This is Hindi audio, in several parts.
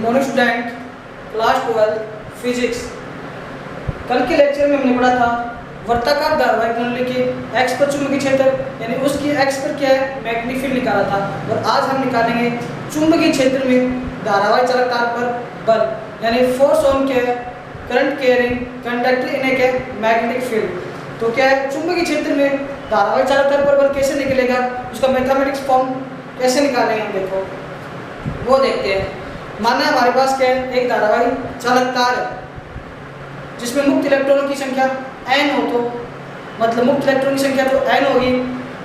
Morning student, class 12 physics. कल के लेक्चर में हमने पढ़ा था वर्ताकार धारावाहिक मंडली के एक्स पर चुंबकीय क्षेत्र यानी उसकी एक्स पर क्या है मैग्नेटिक फील्ड निकाला था, और आज हम निकालेंगे चुंबकीय क्षेत्र में धारावाहिक चालक तार पर बल यानी फोर्स ऑन क्या है current carrying conductor in a magnetic field. तो क्या है चुंबकीय क्षेत्र में धारावाहिक चालक तार पर बल कैसे निकलेगा, उसका मैथमेटिक्स फॉर्म कैसे निकालेंगे हम देखो वो देखते हैं। माना हमारे पास क्या है एक धारावाहिक चालक तार है जिसमें मुक्त इलेक्ट्रॉनों की संख्या n हो, तो मतलब मुक्त इलेक्ट्रॉन की संख्या तो n होगी,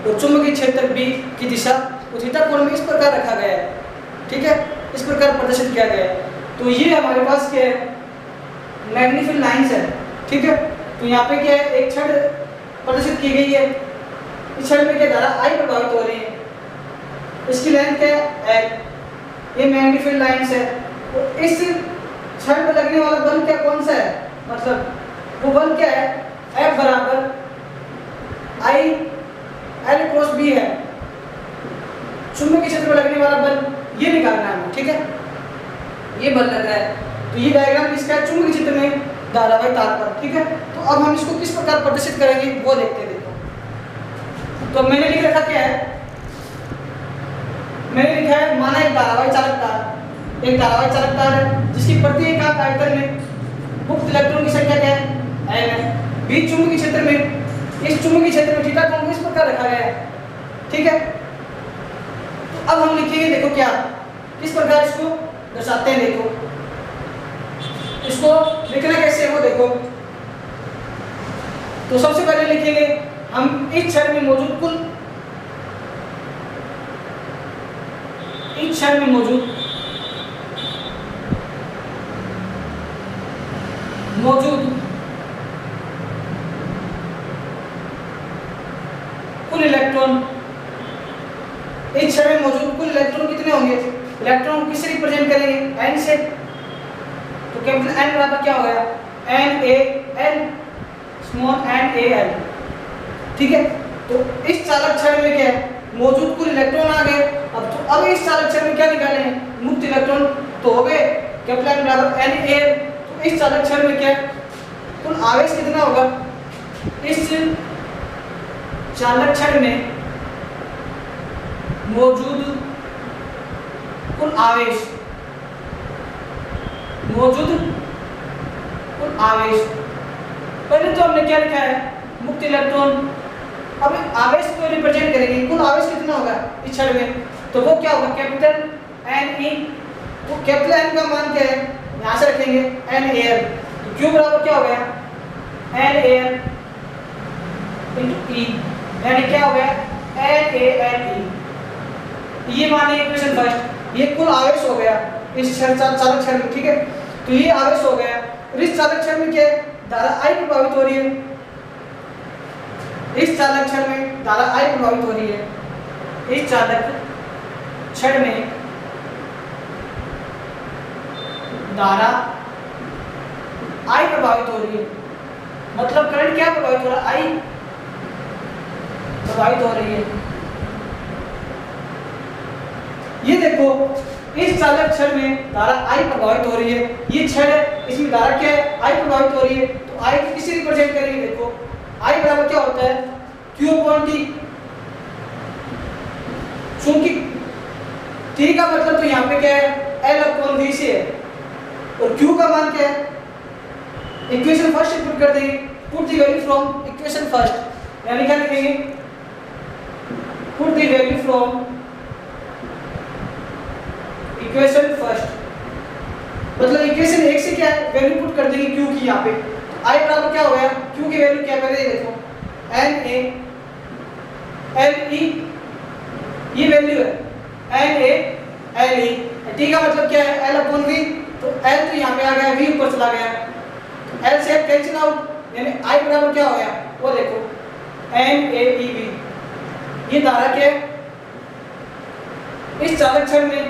और चुंबकीय क्षेत्र B की दिशा थीटा कोण में इस प्रकार रखा गया है, ठीक है, इस प्रकार प्रदर्शित किया गया है। तो ये हमारे पास क्या है मैग्नेटिक फील्ड लाइंस है, ठीक है। तो यहाँ पे क्या है एक छड़ प्रदर्शित की गई है, इस छड़ में क्या धारा I प्रभावित हो रही है, इसकी लेंथ क्या है L, ये मैग्नेटिक फील्ड लाइंस है। तो इस छड़ पर लगने वाला बल क्या कौन सा है, मतलब वो बल क्या है F बराबर I L क्रॉस B है। चुंबकीय क्षेत्र में लगने वाला बल ये निकालना है, ठीक है, ये बल लग रहा है। तो ये डायग्राम किसका है चुंबकीय क्षेत्र में धारावाहिक तार पर, ठीक है। तो अब हम इसको किस प्रकार प्रदर्शित करेंगे वो देखते हैं। देखो तो मैंने लिख रखा क्या है, मैंने लिखा है माना एक धारावाहिक चालक तार, एक धारावाहिक चालक तार है जिसकी प्रति एकाक आयतन में मुक्त इलेक्ट्रॉन की संख्या क्या है n है। बीच चुंबकीय क्षेत्र में, इस चुंबकीय क्षेत्र में थीटा कोण को इस प्रकार रखा गया है, ठीक है। तो अब हम लिखेंगे देखो क्या किस प्रकार इसको दर्शाते हैं, देखो इसको लिखना कैसे है वो देखो। तो सबसे पहले लिखेंगे हम इस छड़ में मौजूद कुल, इस छड़ में मौजूद कुल इलेक्ट्रॉन, इस छड़ में मौजूद कुल इलेक्ट्रॉन कितने होंगे, इलेक्ट्रॉन किससे रिप्रेजेंट करेंगे n से। तो कैपिटल N बराबर क्या हो गया NaN स्मॉल NaL, ठीक है। तो इस चालक छड़ में क्या है मौजूद कुल इलेक्ट्रॉन आ गए। अब इस चालक छड़ में क्या निकाले हैं मुक्त इलेक्ट्रॉन, तो हो गए कैपिटल N बराबर NaL। तो इस चालक छड़ में क्या कुल आवेश कितना होगा, इस चालक छड़ में मौजूद कुल आवेश, पहले तो हमने क्या लिखा है मुक्त इलेक्ट्रॉन। अब आवेश को रिप्रेजेंट करेंगे, कुल आवेश कितना होगा इस छड़ में, तो वो क्या होगा कैपिटल Ne। वो कैपिटल N का मान क्या है यहाँ से रखेंगे NaL। तो Q बराबर क्या हो गया NaL × E, यानी क्या हो गया NaLE। ये माने इक्वेशन फर्स्ट, ये कुल आवेश हो गया इस चालक छड़ में, ठीक है। तो ये आवेश हो गया, और इस चालक छड़ में क्या धारा I प्रभावित हो रही है, इस चालक छड़ में धारा I प्रभावित हो रही है, इस चालक छड़ में धारा I प्रभावित हो रही है, मतलब करंट क्या प्रभावित हो रहा है I प्रभावित हो रही है। ये देखो इस चालक छड़ में धारा I प्रभावित हो रही है, ये छड़ है इसमें धारा क्या है I प्रभावित हो रही है। तो I को किससे रिप्रेजेंट करेंगे, देखो I बराबर क्या होता है Q/T, चूंकि T का मतलब तो यहाँ पे क्या है L/V से है, और Q का मान क्या है इक्वेशन फर्स्ट पुट कर देंगे, put the value from equation first, यानी क्या लिखेंगे put the value from equation first, मतलब इक्वेशन 1 से क्या है वैल्यू पुट कर देंगे Q की यहाँ पे। I बराबर क्या हो गया Q की वैल्यू क्या पहले देखो NaLE, ये वैल्यू है NaLE। T का मतलब क्या है L/V, तो L तो यहाँ पे आ गया, V ऊपर चला गया, तो L से कैंसिल आउट, यानी I बराबर क्या हो गया वो देखो NaEV। ये धारा क्या है इस चालक छड़ में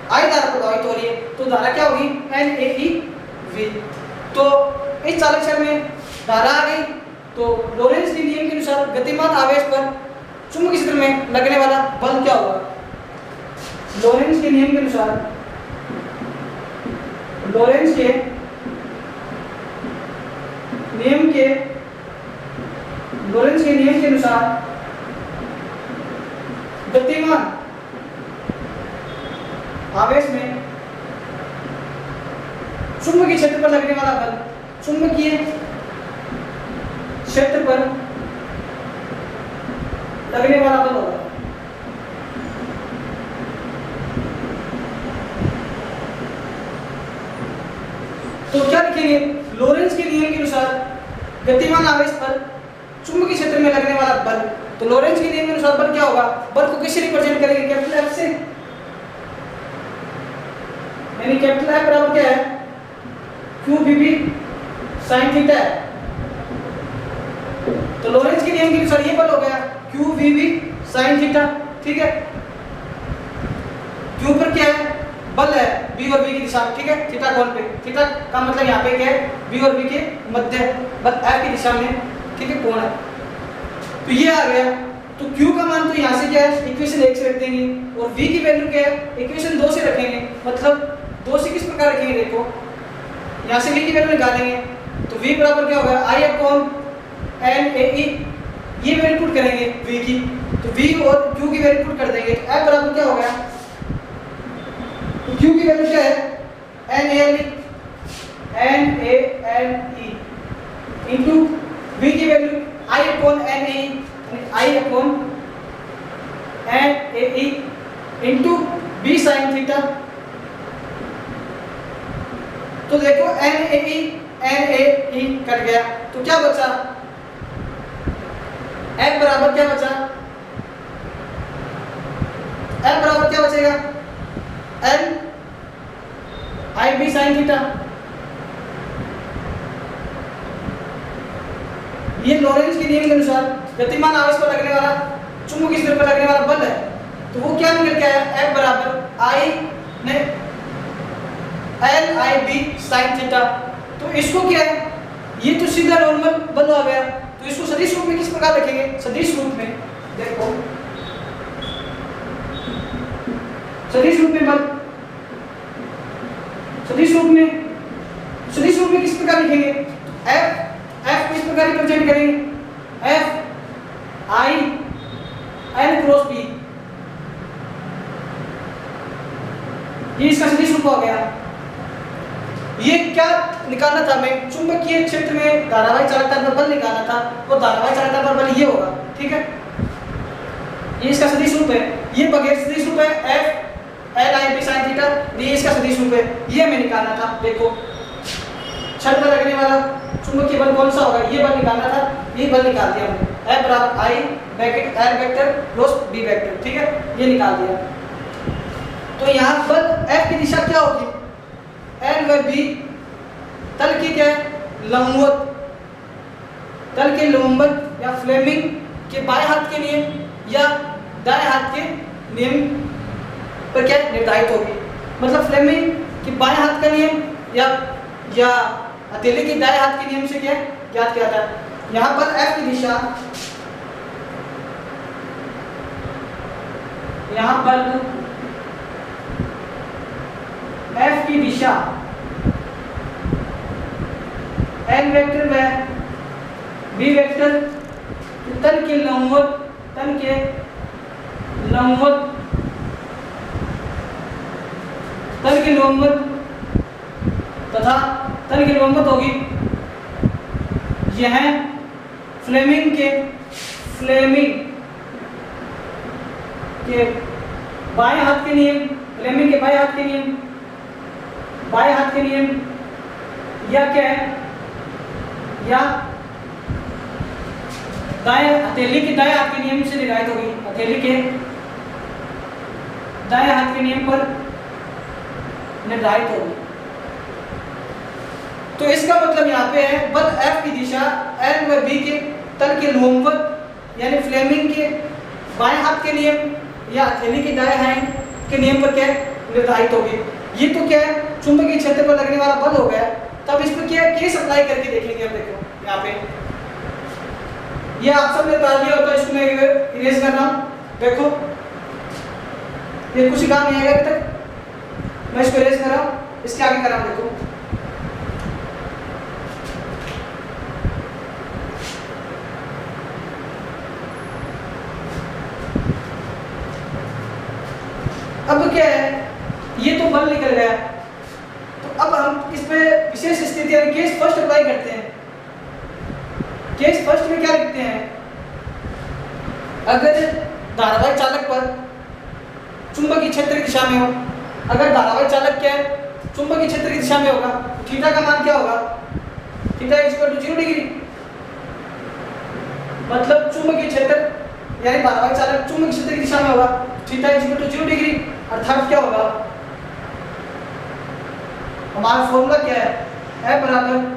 I धारा प्रभावित हो रही है, तो धारा क्या होगी NaEV। तो इस चालक छड़ में धारा आ गई, तो लोरेंट्ज के नियम के अनुसार गतिमान आवेश पर चुंबकीय क्षेत्र में लगने वाला बल क्या होगा, लोरेंट्ज के नियम के अनुसार लोरेंज के नियम के अनुसार गतिमान आवेश में चुंबकीय क्षेत्र पर लगने वाला बल, चुंबकीय क्षेत्र पर लगने वाला बल होगा। तो क्या लिखेंगे? लोरेंज के नियम के अनुसार गतिमान आवेश पर चुंबकीय क्षेत्र में लगने वाला बल। तो लोरेंज के नियम के अनुसार बल क्या होगा? बल को किससे रिप्रेजेंट करेंगे? कैपिटल एफ से, यानी कैपिटल एफ बराबर क्या है? क्यू वी साइन थीटा है। तो लोरेंज के नियम के अनुसार ये बल हो गया क्यू वी साइन थीटा, ठीक है। क्यू पर क्या है? बल है बी और बी की दिशा, ठीक है, थीटा कोण पे। थीटा का मतलब यहाँ पे क्या है? बी और बी के मध्य बल एफ की दिशा में, ठीक है, कोण है। तो ये आ गया। तो Q का मान तो यहाँ से क्या है? इक्वेशन 1 से रख देंगे, और V की वैल्यू क्या है? इक्वेशन 2 से रखेंगे। मतलब 2 से किस प्रकार रखेंगे? देखो यहाँ से V की वैल्यू निकालेंगे तो V बराबर क्या होगा? I upon N A E, ये वैल्यू पुट करेंगे V की, तो V और Q की वैल्यू पुट कर देंगे। F बराबर क्या हो गया? तो Q की वैल्यू क्या है? N A N E into V की value I upon N A E, I upon N A E into B sine theta. तो देखो N A E कट गया, तो क्या बचा? F बराबर क्या बचा? F बराबर क्या बचेगा? N I B sine theta. ये लोरेंज के नियम के अनुसार गतिमान आवेश पर लगने वाला, चुंबकीय क्षेत्र पर लगने वाला बल है। तो वो क्या निकल के आया? F बराबर L I B sine theta. तो इसको क्या है? ये तो सीधा नॉर्मल बल आ गया। तो इसको सदिश रूप में किस प्रकार लिखेंगे? सदिश रूप में देखो, सदिश रूप में बल, सदिश रूप में किस प्रकार लिखेंगे? F किस प्रकार रिप्रेजेंट करेंगे? F I N cross B, ये इसका सदिश रूप हो गया। ये क्या निकालना था हमें? चुंबकीय क्षेत्र में धारावाही चालकता पर बल निकालना था, और धारावाही चालकता पर बल ये होगा, ठीक है। ये इसका सदिश रूप है, ये बगैर सदिश रूप है F L I B sin theta, ये इसका सदिश रूप है, ये हमें निकालना था। देखो छड़ पर लगने वाला चुंबकीय बल कौन सा होगा? ये बल निकालना था, ये बल निकाल दिया हमने। F बराबर I bracket R vector cross B vector, ठीक है, ये निकाल दिया। तो यहाँ बल F की दिशा क्या होगी? N व B तल की क्या है? लंबवत, तल के लंबवत या फ्लेमिंग के बाएं हाथ के नियम या दाएं हाथ के नियम पर क्या निर्धारित होगी? मतलब फ्लेमिंग के बाएं हाथ का नियम या हथेली के दाएं हाथ के नियम से क्या ज्ञात किया था। यहाँ पर F की दिशा, यहाँ पर F की दिशा N वेक्टर व B वेक्टर तल के लंबवत तथा तल की लंबवत होगी। यह फ्लेमिंग के बाएं हाथ के नियम, फ्लेमिंग के बाएं हाथ के नियम या क्या है? या हथेली के दाएं हाथ के नियम से निर्धारित होगी। हथेली के दाएं हाथ के नियम पर निर्धारित होगी। तो इसका मतलब यहाँ पे है बल F की दिशा N व B के तल के लंबवत यानी फ्लेमिंग के बाएं हाथ के नियम या हथेली के दाएं हाथ के नियम पर क्या निर्धारित होगी। ये तो क्या है? चुंबकीय क्षेत्र पर लगने वाला बल हो गया। तब इस पर क्या केस अप्लाई करके देखेंगे। अब देखो यहाँ पे ये आप सब ने पढ़ लिया होता है, इसको मैं इरेज कर रहा हूँ। देखो ये कुछ काम नहीं आएगा अभी तक, मैं इसको इरेज कर रहा हूँ, इसके आगे कर रहा हूँ। देखो क्या है, ये तो बल निकल गया। तो अब हम इस पे विशेष स्थिति यानी केस फर्स्ट अप्लाई करते हैं। केस फर्स्ट में क्या लिखते हैं, अगर धारावाही चालक पर चुंबकीय क्षेत्र की दिशा में हो, अगर धारावाही चालक क्या है, चुंबकीय क्षेत्र की दिशा में होगा, थीटा का मान क्या होगा, थीटा इक्वल टू 0 डिग्री। मतलब चुंबकीय क्षेत्र यानी धारावाही चालक चुंबकीय क्षेत्र की दिशा में होगा, थीटा इक्वल टू 0 डिग्री। अर्थात क्या होगा, हमारा फॉर्मूला क्या है, F बराबर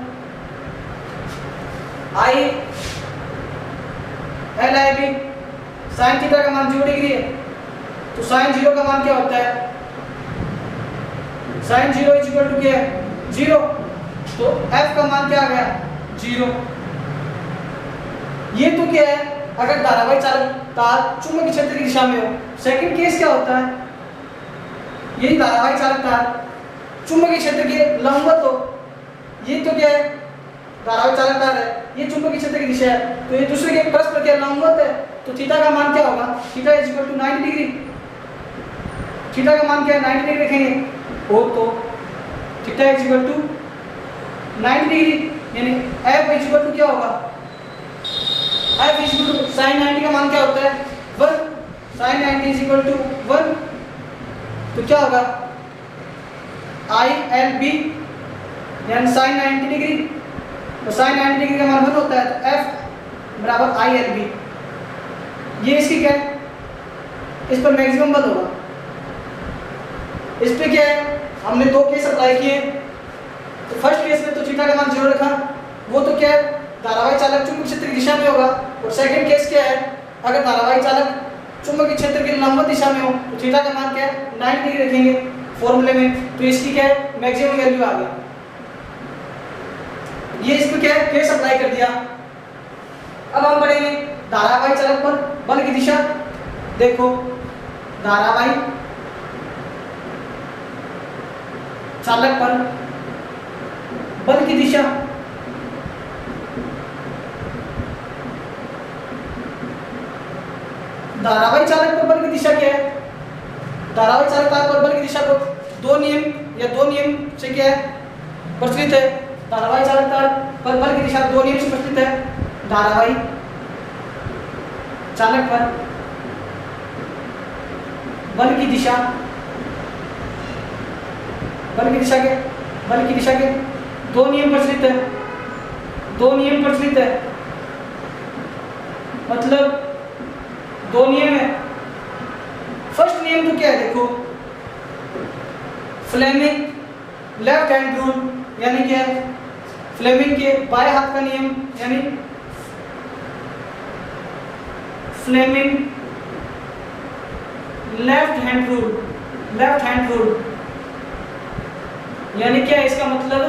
I L I B। Sine theta का मान 0 डिग्री है, तो साइन 0 का मान क्या होता है, साइन 0 इज इक्वल टू क्या है, 0। तो F का मान क्या आ गया, 0। ये तो क्या है, अगर धारावाही चालक तार चुंबकीय क्षेत्र की दिशा में हो। सेकंड केस क्या होता है, यही धारावाही चालक तार चुंबकीय क्षेत्र के लंबवत हो। ये तो क्या है, धारावाही चालक तार है, ये चुंबकीय क्षेत्र की दिशा है, तो ये दूसरे के परस्पर क्या लंबवत है। तो थीटा का मान क्या होगा, theta is equal to 90 degree. Theta का मान क्या है, 90 डिग्री रखेंगे हो, तो theta is equal to 90 degree, यानी F इज इक्वल टू क्या होगा, F is equal to sine 90 का मान क्या होता है, 1। साइन 90 इज इक्वल टू 1, तो क्या होगा ILB यानी साइन 90 डिग्री। तो साइन 90 डिग्री का मान 1 होता है, तो F बराबर ILB। ये इसकी क्या है, इस पर मैक्सिमम बल होगा। इस पे क्या है, हमने दो केस अप्लाई किए। तो फर्स्ट केस में तो थीटा का मान 0 रखा, वो तो क्या है, धारावाही चालक चुंबकीय क्षेत्र की दिशा में होगा। और सेकंड केस क्या है, अगर धारावाही चालक चुंबकीय क्षेत्र की लंबवत दिशा में हो, तो थीटा का मान क्या है, 90 डिग्री रखेंगे फॉर्मूले में। तो इसकी क्या है, मैक्सिमम वैल्यू आ गई। ये इसको क्या है, केस अप्लाई कर दिया। अब हम पढ़ेंगे धारावाही चालक पर बल की दिशा। देखो धारावाही चालक पर बल की दिशा, धारावाही चालक पर बल की दिशा क्या है, धारावाही चालक पर बल की दिशा को दो नियम से क्या है, प्रचलित है। धारावाही चालक पर बल की दिशा 2 नियम से प्रचलित है। धारावाही चालक पर बल की दिशा, बल की दिशा के 2 नियम प्रचलित है। 2 नियम प्रचलित है, मतलब 2 नियम है। फर्स्ट नियम तो क्या है, देखो फ्लेमिंग लेफ्ट हैंड रूल, यानी क्या है, फ्लेमिंग के बाएं हाथ का नियम, यानी फ्लेमिंग लेफ्ट हैंड रूल यानी क्या है, इसका मतलब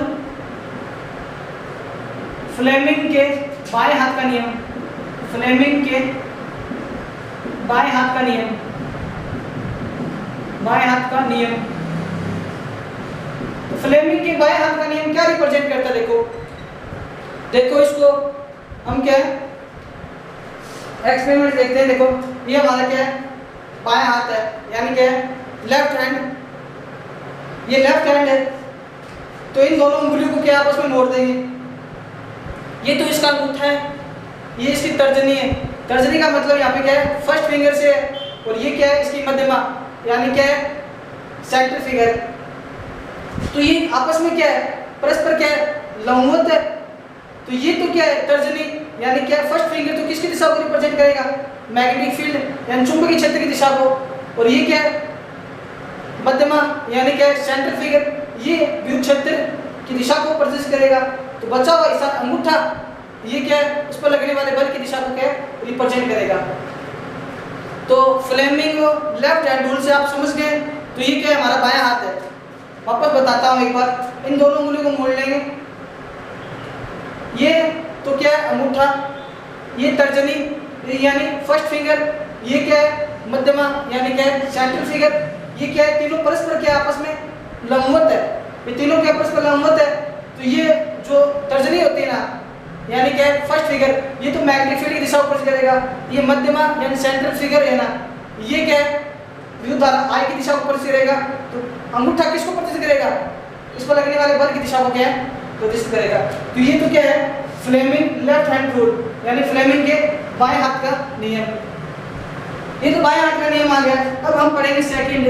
फ्लेमिंग के बाएं हाथ का नियम, फ्लेमिंग के बाएं हाथ का नियम, बाएं हाथ का नियम। तो फ्लेमिंग के बाएं हाथ का नियम क्या रिप्रेजेंट करता है, देखो इसको हम क्या है, एक्सपेरिमेंट देखते हैं। देखो ये हमारा क्या है, बाएं हाथ है, यानी क्या है, लेफ्ट हैंड। ये लेफ्ट हैंड है, तो इन दोनों उंगलियों को क्या आपस में मोड़ देंगे। ये तो इसका अंगूठा है, ये इसकी तर्जनी है। तर्जनी का मतलब यहाँ पे क्या है, फर्स्ट फिंगर से है, और ये क्या है, इसकी मध्यमा, यानी क्या है, सेंटर फिंगर। तो ये आपस में क्या है, परस्पर क्या है, लंबवत है। तो ये तो क्या है, तर्जनी यानी क्या, फर्स्ट फिंगर तो किसकी दिशा को रिप्रेजेंट करेगा, मैग्नेटिक फील्ड यानी चुंबकीय क्षेत्र की दिशा को। और ये क्या है, मध्यमा यानी क्या है, सेंटर फिंगर, ये विद्युत क्षेत्र की दिशा को प्रदर्शित करेगा। तो बचा हुआ हिस्सा अंगूठा, ये क्या है, उस पर लगने वाले बल की दिशा को क्या रिप्रेजेंट करेगा। तो फ्लेमिंग लेफ्ट हैंड रूल से आप समझ गए। तो ये क्या है, हमारा बायां हाथ है। वापस बताता हूँ एक बार, इन दोनों उंगलियों को मोड़ लेंगे। ये तो क्या है, अंगूठा, ये तर्जनी यानी फर्स्ट फिंगर, ये क्या है, मध्यमा यानी क्या है, सेंट्रल फिंगर। ये क्या है, तीनों परस्पर क्या आपस में लंबवत है। ये तीनों क्या परस्पर लंबवत है। तो ये जो तर्जनी होती है ना, यानी क्या है, फर्स्ट फिगर, ये तो मैग्नेटिक फील्ड की दिशा ऊपर से करेगा। ये मध्यमा यानी सेंट्रल फिगर है ना, ये क्या है, विद्युत धारा I की दिशा को प्रदर्शित करेगा, तो अंगूठा किसको प्रदर्शित करेगा? इस पर लगने वाले बल की दिशा को क्या है? प्रदर्शित करेगा। तो ये तो क्या है? फ्लेमिंग लेफ्ट हैंड रूल, यानी फ्लेमिंग के बाएं हाथ का नियम। ये तो बाएं हाथ का नियम आ गया। अब हम पढ़ेंगे सेकंड,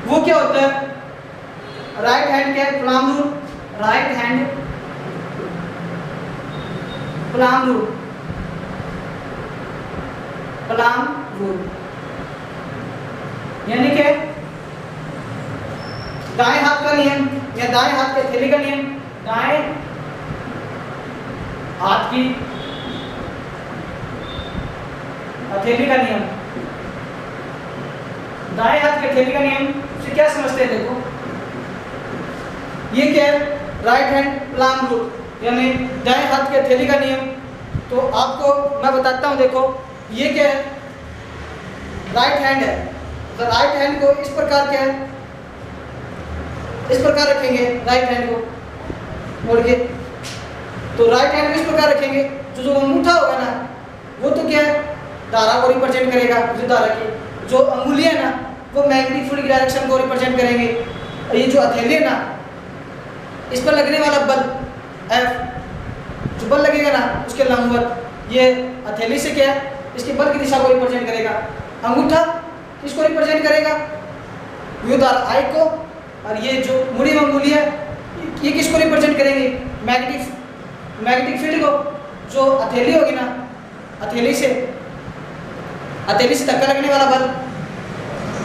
वो क्या होता है? राइट हैंड क्या है? Palm rule, right hand palm rule, palm rule यानी क्या? दाएं हाथ का नियम या दाएं हाथ के हथेली का नियम, दाएं हाथ की हथेली का नियम, दाएं हाथ की हथेली का नियम से क्या समझते हैं? देखो ये क्या है? राइट हैंड प्लाम रूल यानी दाएं हाथ की हथेली का नियम। तो आपको मैं बताता हूं, देखो ये क्या है? राइट हैंड है, तो राइट हैंड को इस प्रकार क्या है? इस प्रकार रखेंगे राइट हैंड को मोड़ के। तो राइट हैंड को इस प्रकार रखेंगे, जो अंगूठा होगा ना वो तो क्या है? धारा को रिप्रेजेंट करेगा, विद्युत धारा की। जो अंगुलियां ना वो मैग्नेटिक फील्ड की डायरेक्शन को रिप्रेजेंट करेंगे। और ये जो हथेली है ना, इस पर लगने वाला बल F, जो बल लगेगा ना उसके लंबवत, ये हथेली से क्या है? इसके बल की दिशा को रिप्रेजेंट करेगा। अंगूठा किसको रिप्रेजेंट करेगा? विद्युत धारा I को। और ये जो मुड़ी में अंगुली है ये किसको रिप्रेजेंट करेंगे? मैग्नेटिक फील्ड को। जो हथेली होगी ना, हथेली से धक्का लगने वाला बल,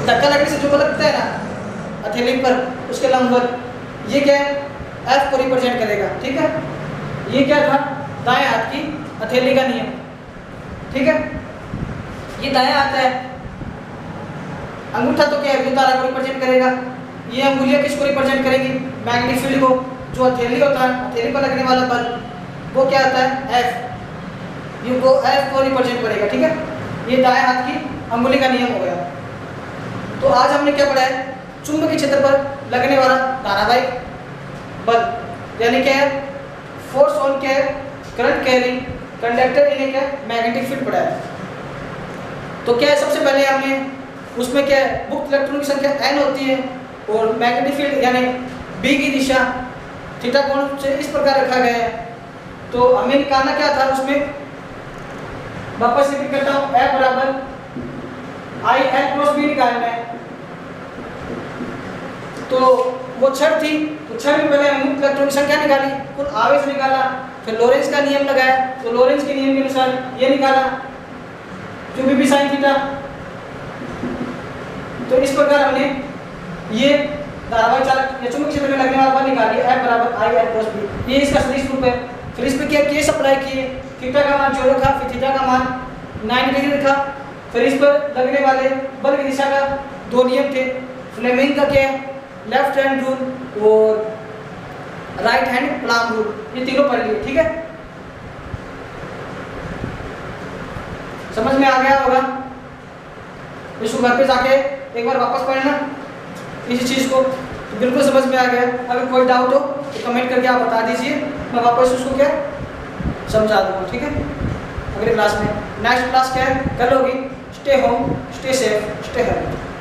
धक्का लगने से जो बल लगता है ना हथेली पर उसके लंबवत, ये क्या है? F को रिप्रेजेंट करेगा। ठीक है, ये क्या था? दाएं हाथ की हथेली का नियम। ठीक है, ये दाएं हाथ है। अंगूठा तो क्या है? विद्युत धारा को रिप्रेजेंट करेगा। ये अंगुलियां किसको रिप्रेजेंट करेंगी? मैग्नेटिक फील्ड को। जो हथेली होता है, हथेली पर लगने वाला बल वो क्या होता है? F। ये वो F को रिप्रेजेंट करेगा। ठीक है, ये दाएं हाथ की अंगुली का नियम हो गया। तो आज हमने क्या पढ़ा है? चुंबकीय क्षेत्र पर लगने वाला धारावाहिक बल, यानी क्या है? फोर्स ऑन क्या है? करंट कैरिंग कंडक्टर इन क्या? मैग्नेटिक फील्ड पढ़ा है। तो क्या है? सबसे पहले हमने उसमें क्या है? मुक्त इलेक्ट्रॉन की संख्या n होती है और मैग्नेटिक फील्ड यानी B की दिशा थीटा कोण से इस प्रकार रखा गया है। तो हमें निकालना क्या था? उसमें वापस रिपीट करता हूँ, F बराबर I L क्रॉस B निकालना है। तो वो छड़ थी, तो छड़ में पहले मुक्त इलेक्ट्रॉन की संख्या निकाली, कुल आवेश निकाला, फिर लोरेंज का नियम लगाया, तो लोरेंज के नियम के अनुसार ये निकाला जो भी साइन थीटा। तो इस प्रकार हमने ये धारावाहिक चालक या चुंबकीय क्षेत्र में लगने वाला बल निकाली, F बराबर I L क्रॉस B। ये इसका सदिश रूप है। फिर इस पे क्या केस अप्लाई किए, थीटा का मान 0 रखा, फिर थीटा का मान 90 डिग्री रखा। फिर इस पर लगने वाले बल की दिशा का दो नियम थे, फ्लेमिंग का क्या है? लेफ्ट हैंड रूल और राइट हैंड प्लाम रूल, ये तीनों पढ़ लिए। ठीक है, समझ में आ गया होगा? इसको घर पे जाके एक बार वापस पढ़ना इसी चीज को, तो बिल्कुल समझ में आ गया। अगर कोई डाउट हो तो कमेंट करके आप बता दीजिए, मैं वापस उसको क्या समझा दूंगा। ठीक है, अगली क्लास में। नेक्स्ट क्लास क्या है? कल होगी। Stay home, stay safe, stay healthy.